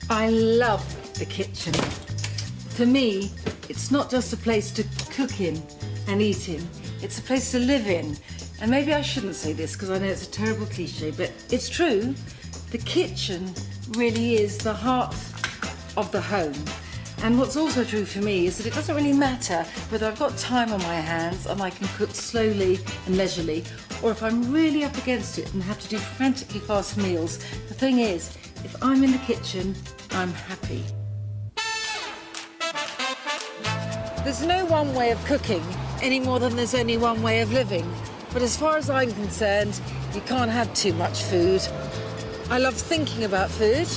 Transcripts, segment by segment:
I love the kitchen. For me, it's not just a place to cook in and eat in, it's a place to live in. And maybe I shouldn't say this because I know it's a terrible cliche, but it's true. The kitchen really is the heart of the home. And what's also true for me is that it doesn't really matter whether I've got time on my hands and I can cook slowly and leisurely, or if I'm really up against it and have to do frantically fast meals. The thing is, if I'm in the kitchen, I'm happy. There's no one way of cooking any more than there's only one way of living. But as far as I'm concerned, you can't have too much food. I love thinking about food.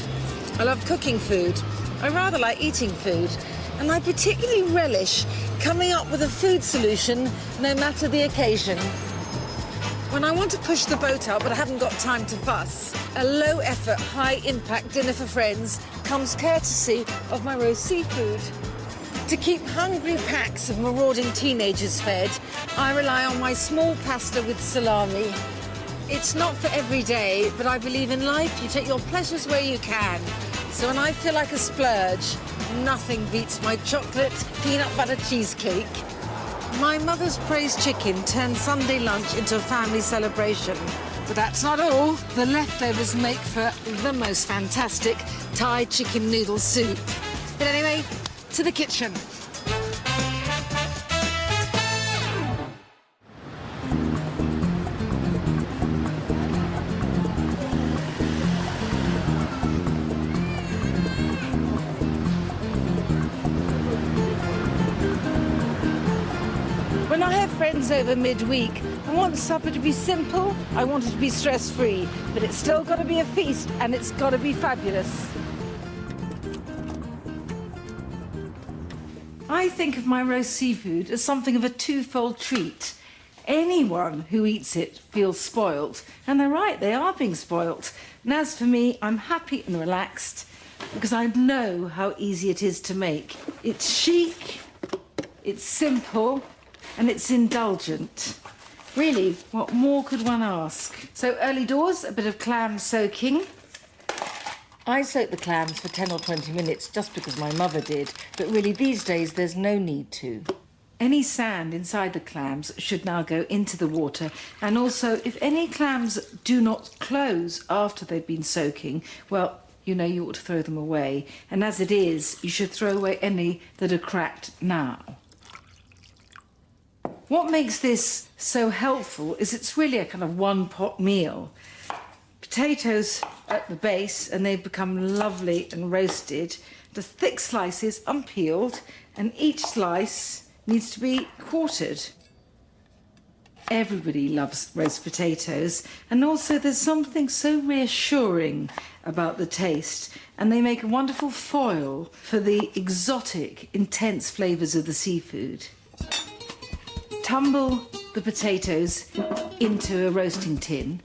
I love cooking food. I rather like eating food. And I particularly relish coming up with a food solution no matter the occasion. When I want to push the boat out but I haven't got time to fuss, a low-effort, high-impact dinner for friends comes courtesy of my roast seafood. To keep hungry packs of marauding teenagers fed, I rely on my small pasta with salami. It's not for every day, but I believe in life you take your pleasures where you can. So when I feel like a splurge, nothing beats my chocolate peanut butter cheesecake. My mother's praised chicken turned Sunday lunch into a family celebration. But that's not all. The leftovers make for the most fantastic Thai chicken noodle soup. But anyway, to the kitchen. When I have friends over midweek, I want supper to be simple, I want it to be stress-free, but it's still got to be a feast and it's got to be fabulous. I think of my roast seafood as something of a twofold treat. Anyone who eats it feels spoilt, and they're right, they are being spoilt. And as for me, I'm happy and relaxed because I know how easy it is to make. It's chic, it's simple, and it's indulgent. Really, what more could one ask? So early doors, a bit of clam soaking. I soak the clams for 10 or 20 minutes just because my mother did, but really these days there's no need to. Any sand inside the clams should now go into the water, and also if any clams do not close after they've been soaking, well, you know you ought to throw them away. And as it is, you should throw away any that are cracked now. What makes this so helpful is it's really a kind of one-pot meal. Potatoes at the base, and they've become lovely and roasted. The thick slices unpeeled, and each slice needs to be quartered. Everybody loves roast potatoes, and also there's something so reassuring about the taste, and they make a wonderful foil for the exotic, intense flavours of the seafood. Tumble the potatoes into a roasting tin.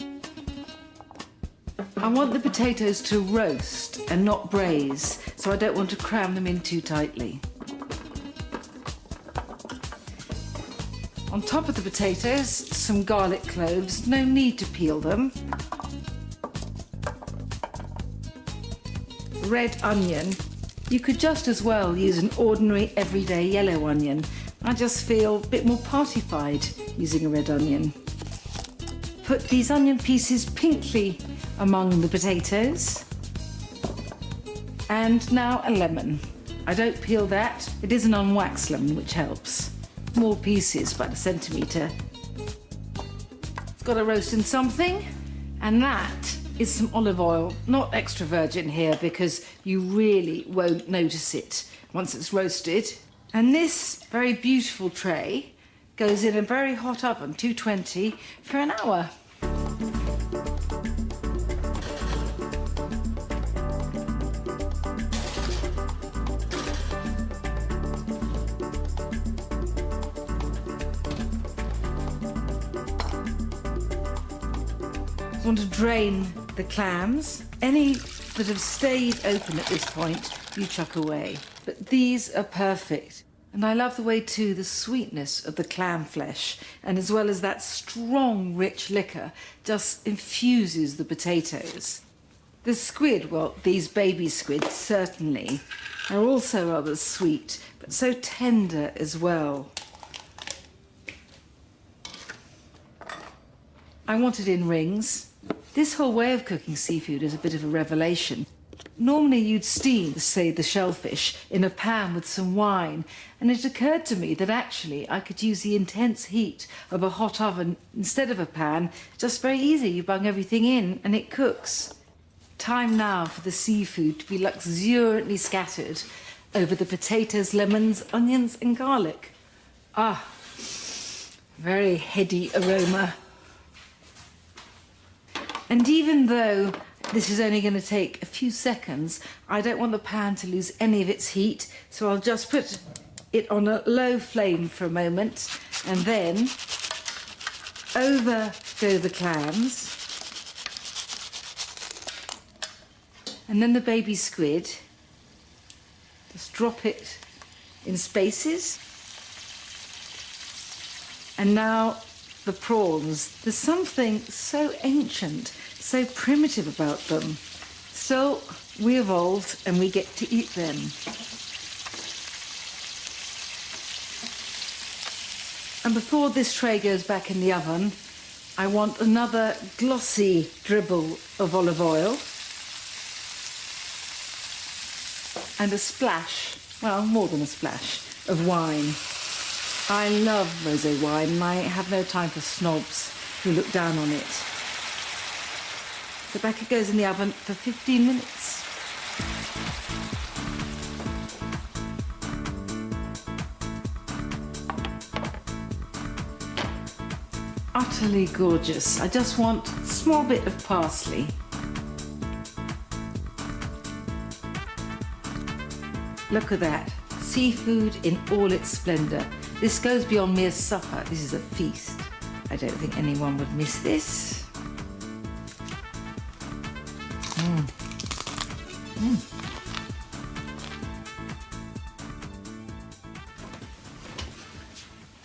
I want the potatoes to roast and not braise, so I don't want to cram them in too tightly. On top of the potatoes, some garlic cloves, no need to peel them. Red onion. You could just as well use an ordinary everyday yellow onion. I just feel a bit more party-fied using a red onion. Put these onion pieces pinkly among the potatoes. And now a lemon. I don't peel that. It is an unwaxed lemon, which helps. Small pieces, about 1 centimetre. It's got to roast in something, and that is some olive oil. Not extra virgin here because you really won't notice it once it's roasted. And this very beautiful tray goes in a very hot oven, 220, for an hour. I want to drain the clams. Any that have stayed open at this point, you chuck away. But these are perfect. And I love the way, too, the sweetness of the clam flesh, and as well as that strong, rich liquor, just infuses the potatoes. The squid, well, these baby squids certainly, are also rather sweet, but so tender as well. I want it in rings. This whole way of cooking seafood is a bit of a revelation. Normally you'd steam, say, the shellfish in a pan with some wine, and it occurred to me that actually I could use the intense heat of a hot oven instead of a pan. Just very easy, you bung everything in and it cooks. Time now for the seafood to be luxuriantly scattered over the potatoes, lemons, onions and garlic. Ah, very heady aroma. And even though this is only going to take a few seconds, I don't want the pan to lose any of its heat, so I'll just put it on a low flame for a moment, and then over go the clams, and then the baby squid. Just drop it in spaces. And now the prawns. There's something so ancient, so primitive about them. Still, we evolved and we get to eat them. And before this tray goes back in the oven, I want another glossy dribble of olive oil and a splash, well, more than a splash, of wine. I love rosé wine and I have no time for snobs who look down on it. So back it goes in the oven for 15 minutes. Utterly gorgeous. I just want a small bit of parsley. Look at that. Seafood in all its splendour. This goes beyond mere supper. This is a feast. I don't think anyone would miss this.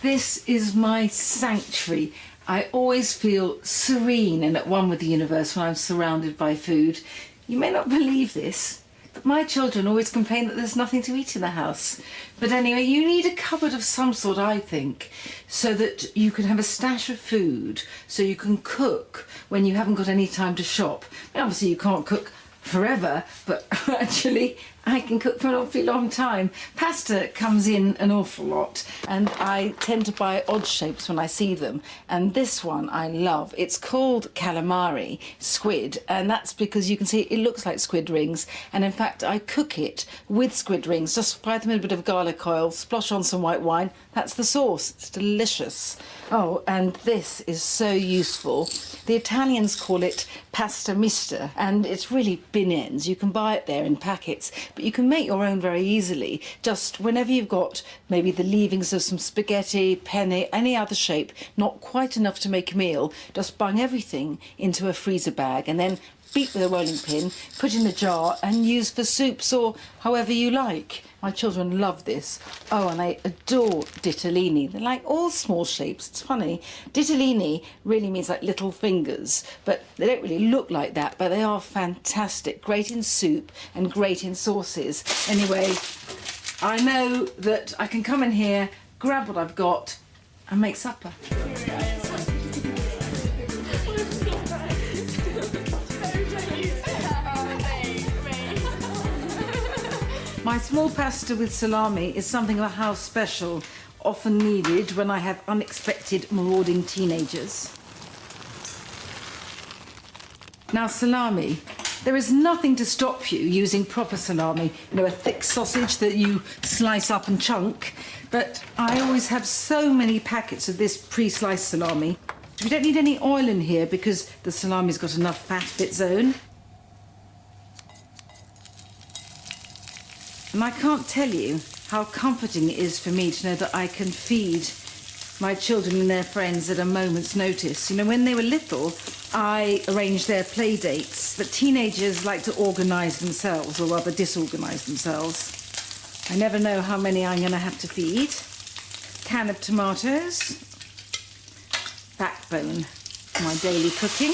This is my sanctuary. I always feel serene and at one with the universe when I'm surrounded by food. You may not believe this, but my children always complain that there's nothing to eat in the house. But anyway, you need a cupboard of some sort, I think, so that you can have a stash of food, so you can cook when you haven't got any time to shop. Now, obviously you can't cook forever, but actually I can cook for an awfully long time. Pasta comes in an awful lot and I tend to buy odd shapes when I see them, and this one I love. It's called calamari, squid, and that's because you can see it looks like squid rings, and in fact I cook it with squid rings. Just fry them in a bit of garlic oil, splosh on some white wine. That's the sauce. It's delicious. Oh, and this is so useful. The Italians call it pasta mista, and it's really bin ends. You can buy it there in packets, but you can make your own very easily. Just whenever you've got maybe the leavings of some spaghetti, penne, any other shape, not quite enough to make a meal, just bung everything into a freezer bag and then beat with a rolling pin, put in a jar and use for soups or however you like. My children love this. Oh, and they adore ditalini. They're like all small shapes. It's funny. Ditalini really means like little fingers, but they don't really look like that, but they are fantastic. Great in soup and great in sauces. Anyway, I know that I can come in here, grab what I've got and make supper. My small pasta with salami is something of a house special, often needed when I have unexpected marauding teenagers. Now, salami. There is nothing to stop you using proper salami, you know, a thick sausage that you slice up and chunk, but I always have so many packets of this pre-sliced salami. We don't need any oil in here because the salami's got enough fat of its own. And I can't tell you how comforting it is for me to know that I can feed my children and their friends at a moment's notice. You know, when they were little, I arranged their play dates, but teenagers like to organise themselves, or rather disorganise themselves. I never know how many I'm going to have to feed. Can of tomatoes. Backbone, my daily cooking.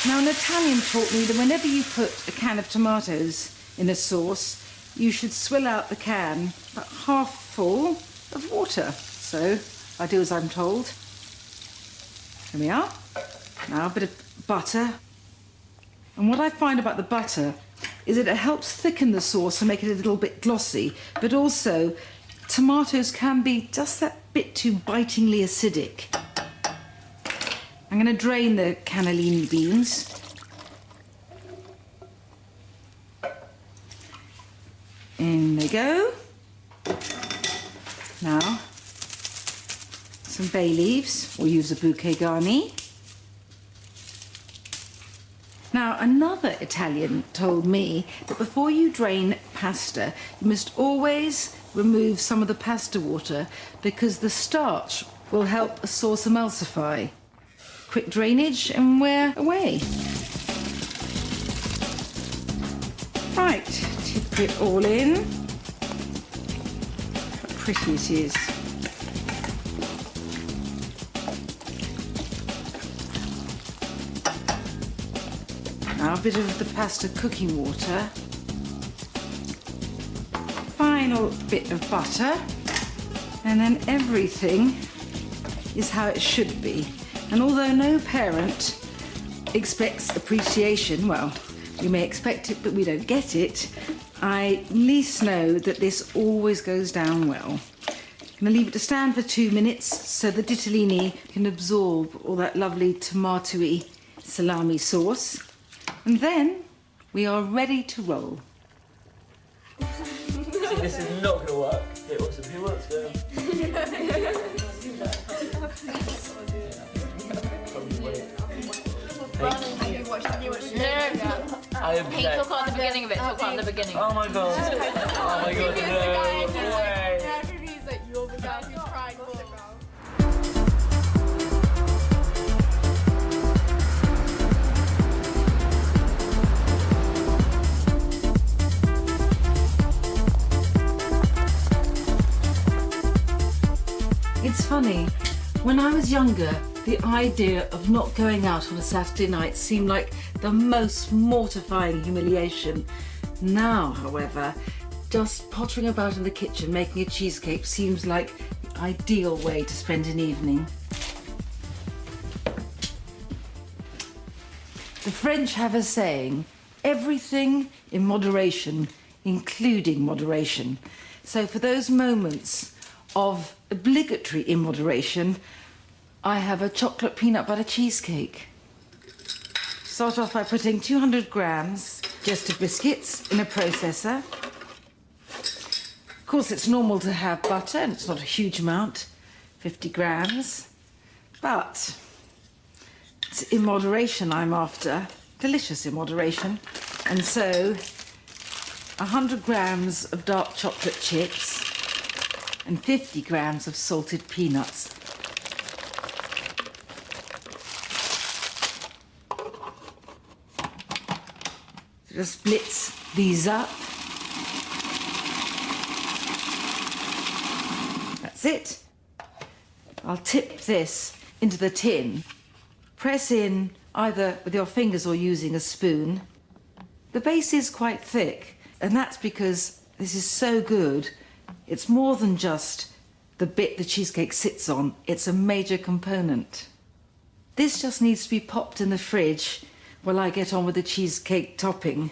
Now, an Italian taught me that whenever you put a can of tomatoes in a sauce, you should swill out the can about half full of water. So I do as I'm told. Here we are. Now a bit of butter. And what I find about the butter is that it helps thicken the sauce and make it a little bit glossy, but also tomatoes can be just that bit too bitingly acidic. I'm going to drain the cannellini beans. In they go. Now, some bay leaves. We'll use a bouquet garni. Now, another Italian told me that before you drain pasta, you must always remove some of the pasta water because the starch will help a sauce emulsify. Quick drainage and we're away. Right, tip it all in. How pretty it is. Now a bit of the pasta cooking water. Final bit of butter. And then everything is how it should be. And although no parent expects appreciation, well, we may expect it, but we don't get it, I at least know that this always goes down well. I'm going to leave it to stand for 2 minutes so the ditalini can absorb all that lovely tomatoey salami sauce. And then we are ready to roll. See, this is not going to work. It wasn't. Who wants to? He took on the beginning of it, took on the beginning. Oh my god. Oh my god, no way. He's like, you're the guy who's crying. It's funny, when I was younger, the idea of not going out on a Saturday night seemed like the most mortifying humiliation. Now, however, just pottering about in the kitchen making a cheesecake seems like the ideal way to spend an evening. The French have a saying, everything in moderation, including moderation. So for those moments of obligatory immoderation, I have a chocolate peanut butter cheesecake. Start off by putting 200 grams just of biscuits in a processor. Of course, it's normal to have butter, and it's not a huge amount, 50 grams. But it's in moderation I'm after, delicious in moderation. And so 100 grams of dark chocolate chips and 50 grams of salted peanuts. Just blitz these up. That's it. I'll tip this into the tin. Press in either with your fingers or using a spoon. The base is quite thick, and that's because this is so good. It's more than just the bit the cheesecake sits on. It's a major component. This just needs to be popped in the fridge while I get on with the cheesecake topping.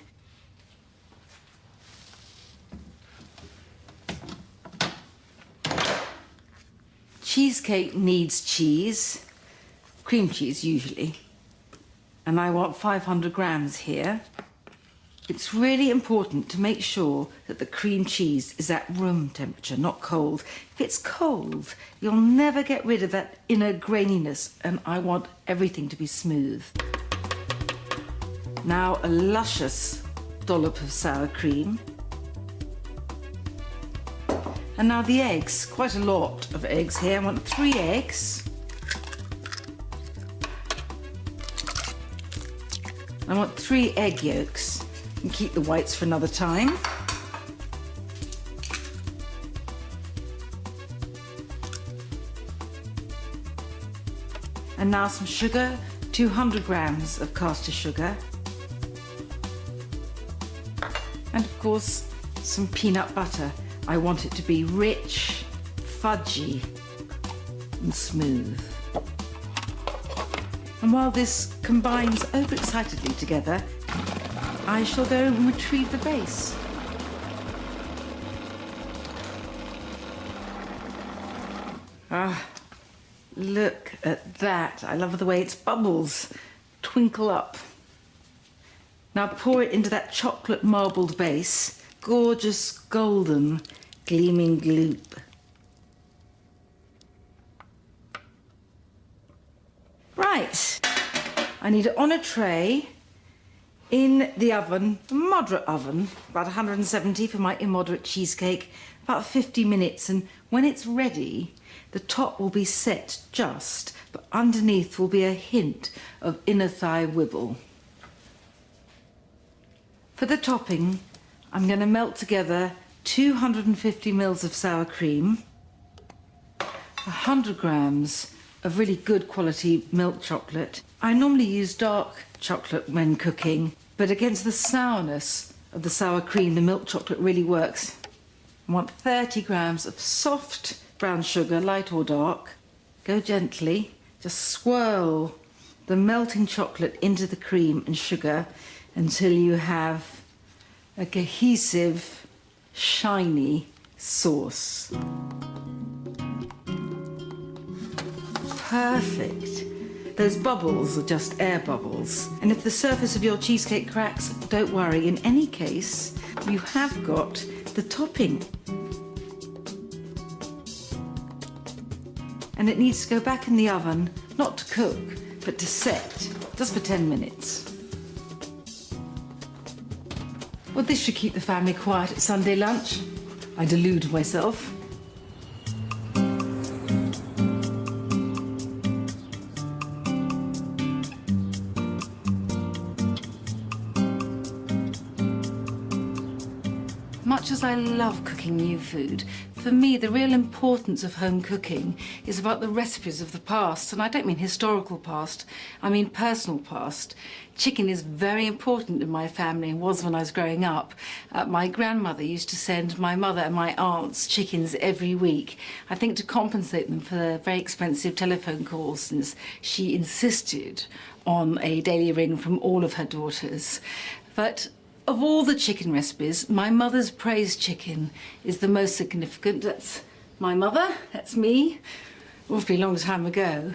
Cheesecake needs cheese, cream cheese usually, and I want 500 grams here. It's really important to make sure that the cream cheese is at room temperature, not cold. If it's cold, you'll never get rid of that inner graininess, and I want everything to be smooth. Now a luscious dollop of sour cream. And now the eggs, quite a lot of eggs here. I want 3 eggs. I want 3 egg yolks. And keep the whites for another time. And now some sugar 200 grams of caster sugar, and of course some peanut butter. I want it to be rich, fudgy and smooth. And while this combines overexcitedly together, I shall go and retrieve the base. Ah, look at that. I love the way its bubbles twinkle up. Now pour it into that chocolate marbled base. Gorgeous, golden, gleaming gloop. Right, I need it on a tray in the oven, a moderate oven, about 170 for my immoderate cheesecake, about 50 minutes. And when it's ready, the top will be set just, but underneath will be a hint of inner thigh wibble. For the topping, I'm going to melt together 250 mils of sour cream, 100 grams of really good quality milk chocolate. I normally use dark chocolate when cooking, but against the sourness of the sour cream, the milk chocolate really works. I want 30 grams of soft brown sugar, light or dark. Go gently, just swirl the melting chocolate into the cream and sugar until you have a cohesive, shiny sauce. Perfect. Those bubbles are just air bubbles. And if the surface of your cheesecake cracks, don't worry. In any case, you have got the topping. And it needs to go back in the oven, not to cook, but to set, just for 10 minutes. Well, this should keep the family quiet at Sunday lunch. I delude myself. Much as I love cooking new food, for me the real importance of home cooking is about the recipes of the past. And I don't mean historical past, I mean personal past. Chicken is very important in my family and was when I was growing up. My grandmother used to send my mother and my aunts chickens every week, I think to compensate them for their very expensive telephone calls, since she insisted on a daily ring from all of her daughters. But of all the chicken recipes, my mother's praised chicken is the most significant. That's my mother, that's me, awfully long time ago.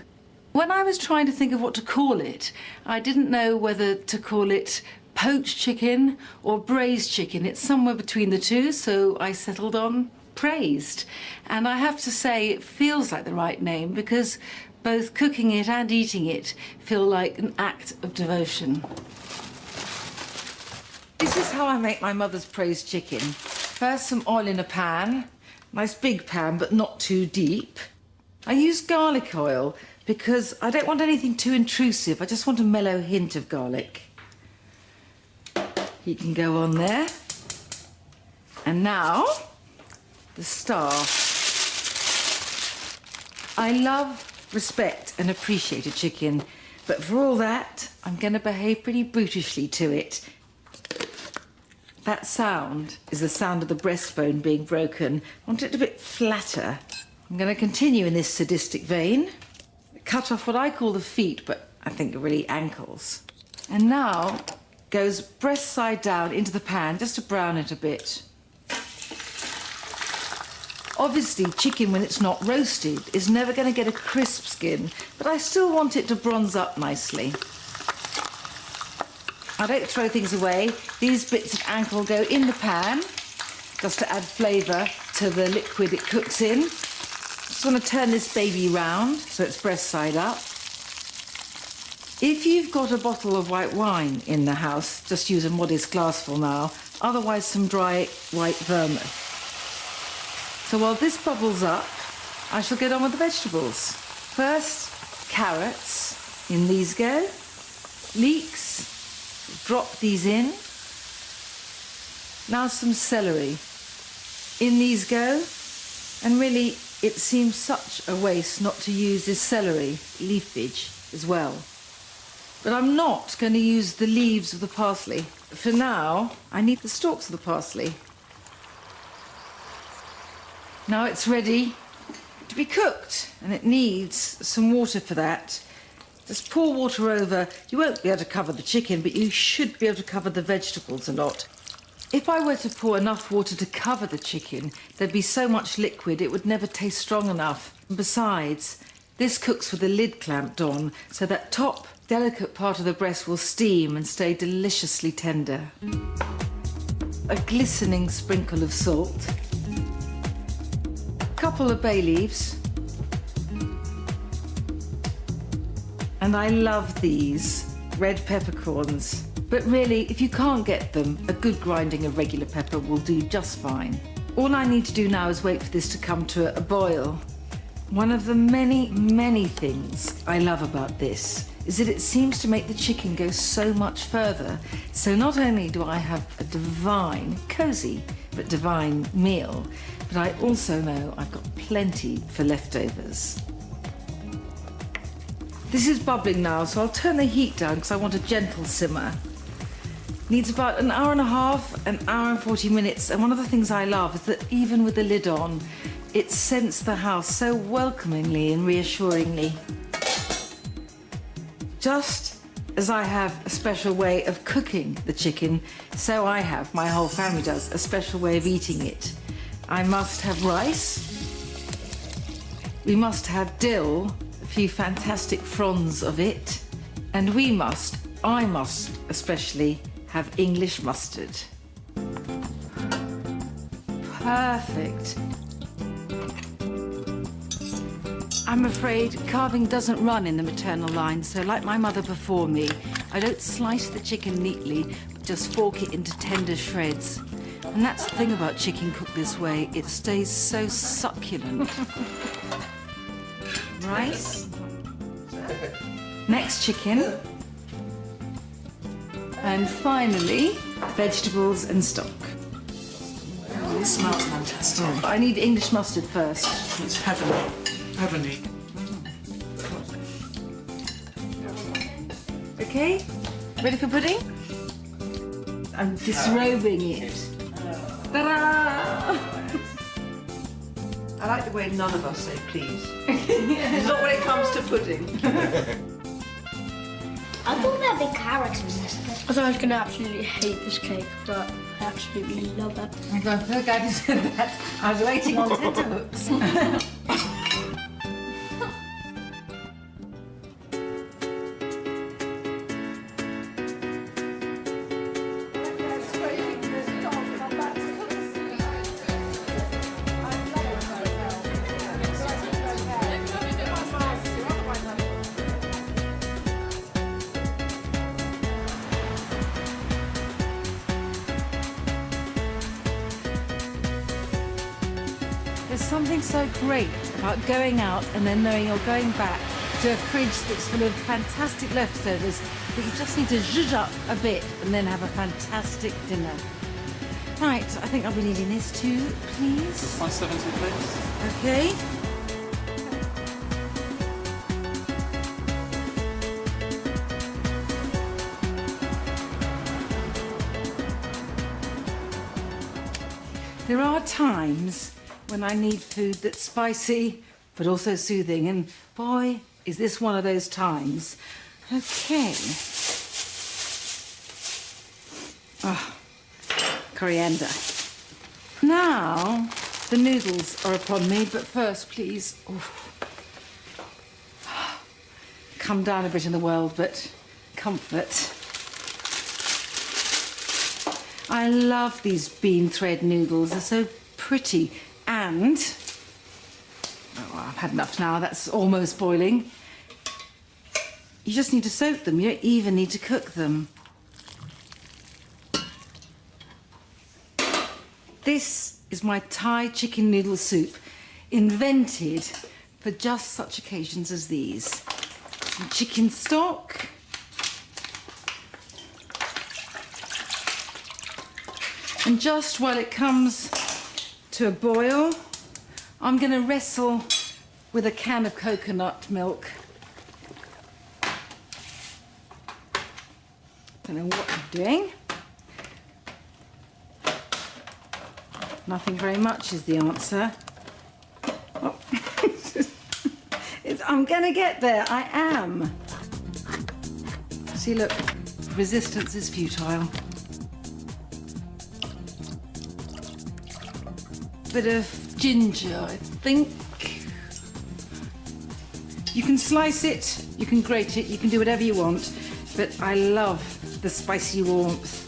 When I was trying to think of what to call it, I didn't know whether to call it poached chicken or braised chicken. It's somewhere between the two, so I settled on praised. And I have to say, it feels like the right name because both cooking it and eating it feel like an act of devotion. This is how I make my mother's praised chicken. First, some oil in a pan. Nice big pan, but not too deep. I use garlic oil because I don't want anything too intrusive. I just want a mellow hint of garlic. He can go on there. And now, the star. I love, respect and appreciate a chicken, but for all that, I'm going to behave pretty brutishly to it. That sound is the sound of the breastbone being broken. I want it a bit flatter. I'm going to continue in this sadistic vein. Cut off what I call the feet, but I think are really ankles. And now goes breast side down into the pan, just to brown it a bit. Obviously, chicken, when it's not roasted, is never going to get a crisp skin, but I still want it to bronze up nicely. I don't throw things away. These bits of ankle go in the pan, just to add flavour to the liquid it cooks in. Just want to turn this baby round so it's breast side up. If you've got a bottle of white wine in the house, just use a modest glassful now, otherwise some dry white vermouth. So while this bubbles up, I shall get on with the vegetables. First, carrots. In these go. Leeks. Drop these in. Now some celery. In these go. And really, it seems such a waste not to use this celery leafage as well. But I'm not going to use the leaves of the parsley. For now, I need the stalks of the parsley. Now it's ready to be cooked, and it needs some water for that. Just pour water over. You won't be able to cover the chicken, but you should be able to cover the vegetables a lot. If I were to pour enough water to cover the chicken, there'd be so much liquid it would never taste strong enough. Besides, this cooks with the lid clamped on, so that top delicate part of the breast will steam and stay deliciously tender. A glistening sprinkle of salt. A couple of bay leaves. And I love these red peppercorns. But really, if you can't get them, a good grinding of regular pepper will do just fine. All I need to do now is wait for this to come to a boil. One of the many, many things I love about this is that it seems to make the chicken go so much further. So not only do I have a divine, cosy, but divine meal, but I also know I've got plenty for leftovers. This is bubbling now, so I'll turn the heat down because I want a gentle simmer. Needs about an hour and a half, an hour and 40 minutes. And one of the things I love is that even with the lid on, it scents the house so welcomingly and reassuringly. Just as I have a special way of cooking the chicken, so I have, my whole family does, a special way of eating it. I must have rice. We must have dill, a few fantastic fronds of it. And I must especially, have English mustard. Perfect. I'm afraid carving doesn't run in the maternal line, so like my mother before me, I don't slice the chicken neatly, but just fork it into tender shreds. And that's the thing about chicken cooked this way, it stays so succulent. Rice. Next chicken. And finally, vegetables and stock. It smells fantastic. I need English mustard first. It's heavenly. Heavenly. Okay, ready for pudding? I'm disrobing it. Ta-da! I like the way none of us say please. Not when it comes to pudding. I thought there'd be carrots in this. I thought I was going to absolutely hate this cake, but I absolutely love it. I'm so glad you said that. I was waiting on tenterhooks. There's something so great about going out and then knowing you're going back to a fridge that's full of fantastic leftovers that you just need to zhuzh up a bit and then have a fantastic dinner. Right, I think I'll be needing this too, please. 170, please. Okay. There are times when I need food that's spicy, but also soothing, and boy, is this one of those times. Okay. Oh, coriander. Now, the noodles are upon me, but first, please, come down a bit in the world, but comfort. I love these bean thread noodles. They're so pretty. And, oh, I've had enough now. That's almost boiling. You just need to soak them. You don't even need to cook them. This is my Thai chicken noodle soup, invented for just such occasions as these. Some chicken stock. And just while it comes to a boil, I'm going to wrestle with a can of coconut milk. Don't know what you're doing. Nothing very much is the answer. Oh. I'm gonna get there, I am. See, look, resistance is futile. Bit of ginger, I think. You can slice it, you can grate it, you can do whatever you want, but I love the spicy warmth.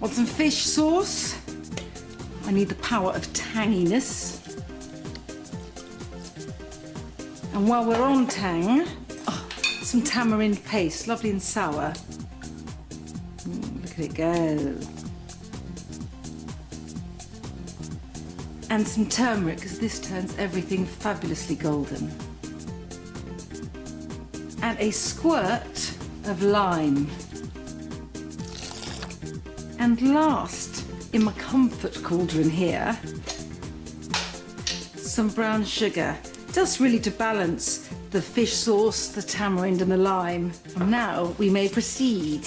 Want some fish sauce? I need the power of tanginess. And while we're on tang, some tamarind paste, lovely and sour. Look at it go. And some turmeric, because this turns everything fabulously golden. And a squirt of lime. And last, in my comfort cauldron here, some brown sugar, just really to balance the fish sauce, the tamarind and the lime. And now we may proceed.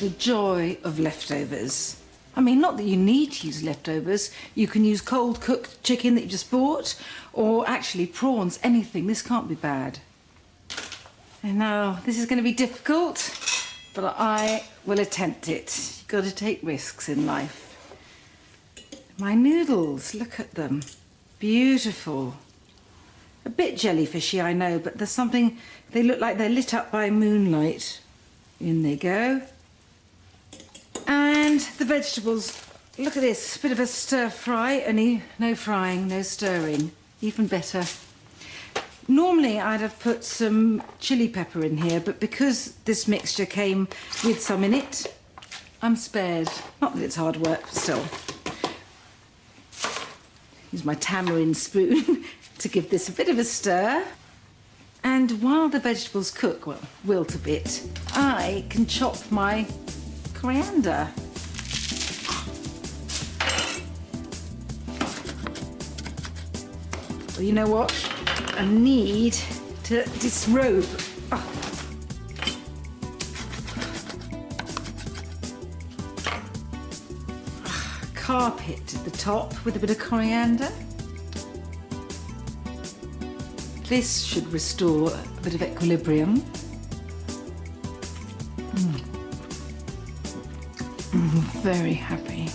The joy of leftovers. I mean, not that you need to use leftovers. You can use cold cooked chicken that you just bought, or actually prawns, anything. This can't be bad. And now, this is going to be difficult, but I will attempt it. You've got to take risks in life. My noodles, look at them. Beautiful. A bit jellyfishy, I know, but there's something, they look like they're lit up by moonlight. In they go. And the vegetables, look at this, bit of a stir fry, only no frying, no stirring, even better. Normally I'd have put some chili pepper in here, but because this mixture came with some in it, I'm spared. Not that it's hard work, but still. Use my tamarind spoon to give this a bit of a stir. And while the vegetables cook, well, wilt a bit, I can chop my coriander. Well, you know what? I need to disrobe. Oh. Carpet at the top with a bit of coriander. This should restore a bit of equilibrium. Very happy.